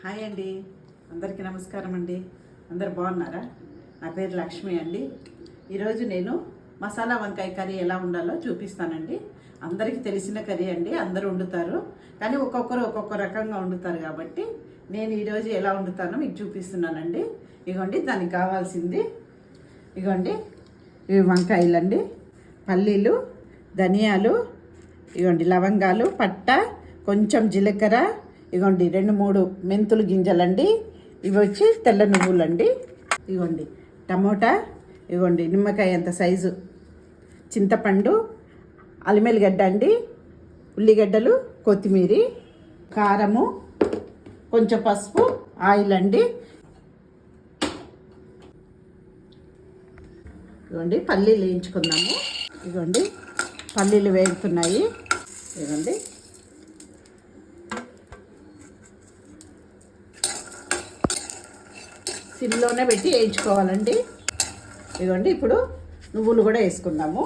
Hi అండి, అందరికీ నమస్కారం అండి. అందరు బాగున్నారా? నా పేరు లక్ష్మి అండి. ఈరోజు నేను మసాలా వంకాయ కర్రీ ఎలా ఉండాలో చూపిస్తానండి. అందరికీ తెలిసిన కర్రీ అండి, అందరూ వండుతారు. కానీ ఒక్కొక్కరు ఒక్కొక్క రకంగా వండుతారు కాబట్టి నేను ఈరోజు ఎలా వండుతానో మీకు చూపిస్తున్నానండి. ఇగోండి దానికి కావాల్సింది ఇగోండి ఇవి వంకాయలండి, పల్లీలు, ధనియాలు, ఇగోండి లవంగాలు, పట్ట, కొంచెం జీలకర్ర, ఇగోండి 2-3 మెంతులు గింజలండి. ఇవి వచ్చి తెల్ల నువ్వులండి. ఇగోండి టమోటా, ఇగోండి నిమ్మకాయ అంత సైజు చింతపండు, అల్లిమెల్లిగడ్డ అండి, ఉల్లిగడ్డలు, కొత్తిమీర, కారము, కొంచెం పసుపు, ఆయిల్ అండి. ఇగోండి పల్లీలు వేయించుకుందాము. ఇగోండి పల్లీలు వేగుతున్నాయి. ఇగోండి సిమ్లోనే పెట్టి వేయించుకోవాలండి. ఇదిగోండి ఇప్పుడు నువ్వులు కూడా వేసుకుందాము.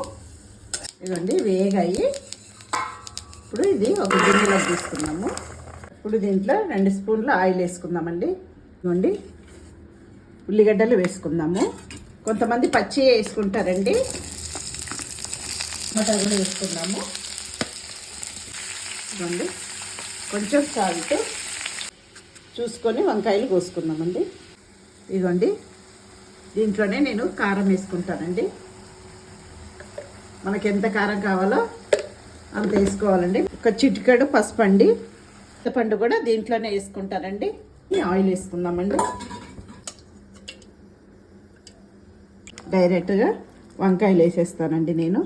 ఇదిగోండి వేగాయి. ఇప్పుడు ఇది ఒక గిన్నెలో తీసుకుందాము. ఇప్పుడు దీంట్లో 2 స్పూన్లు ఆయిల్ వేసుకుందామండి. ఇదిగోండి ఉల్లిగడ్డలు వేసుకుందాము. కొంతమంది పచ్చి వేసుకుంటారండి. టమాటా కూడా వేసుకుందాము. ఇదిగోండి కొంచెం సాల్ట్ చూసుకొని వంకాయలు కోసుకుందామండి. ఇదిగోండి దీంట్లోనే నేను కారం వేసుకుంటానండి. మనకి ఎంత కారం కావాలో అంత వేసుకోవాలండి. ఒక చిటికెడు పసుపు అండి, చింతపండు కూడా దీంట్లోనే వేసుకుంటానండి. ఆయిల్ వేసుకుందామండి. డైరెక్ట్గా వంకాయలు వేసేస్తానండి. నేను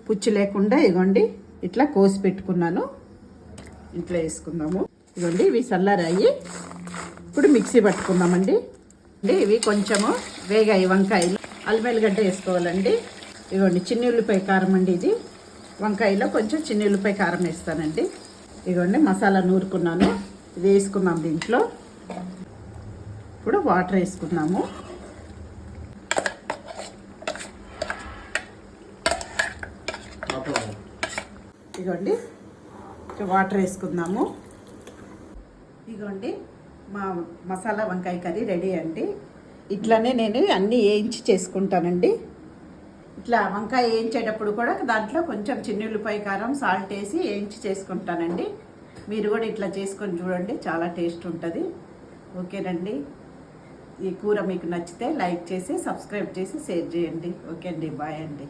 పుచ్చు లేకుండా ఇగోండి ఇట్లా కోసి పెట్టుకున్నాను. ఇంట్లో వేసుకుందాము. ఇగోండి ఇవి చల్లారాయి. ఇప్పుడు మిక్సీ పట్టుకుందామండి. ఇవి కొంచెము వేగాయి వంకాయలు. అల్లిమెల్లిగడ్డ వేసుకోవాలండి. ఇదిగోండి చిన్ని ఉల్లిపాయ కారం అండి. ఇది వంకాయలో కొంచెం చిన్ని ఉల్లిపాయ కారం వేస్తానండి. ఇదిగోండి మసాలా నూరుకున్నాను, ఇది వేసుకున్నాం దీంట్లో. ఇప్పుడు వాటర్ వేసుకున్నాము. ఇదిగోండి వాటర్ వేసుకుందాము. ఇదిగోండి మా మసాలా వంకాయ కర్రీ రెడీ అండి. ఇట్లానే నేను అన్నీ వేయించి చేసుకుంటానండి. ఇట్లా వంకాయ వేయించేటప్పుడు కూడా దాంట్లో కొంచెం చిన్నుల్లిపాయ కారం, సాల్ట్ వేసి వేయించి చేసుకుంటానండి. మీరు కూడా ఇట్లా చేసుకొని చూడండి, చాలా టేస్ట్ ఉంటుంది. ఓకేనండి, ఈ కూర మీకు నచ్చితే లైక్ చేసి, సబ్స్క్రైబ్ చేసి, షేర్ చేయండి. ఓకే అండి, బాయ్ అండి.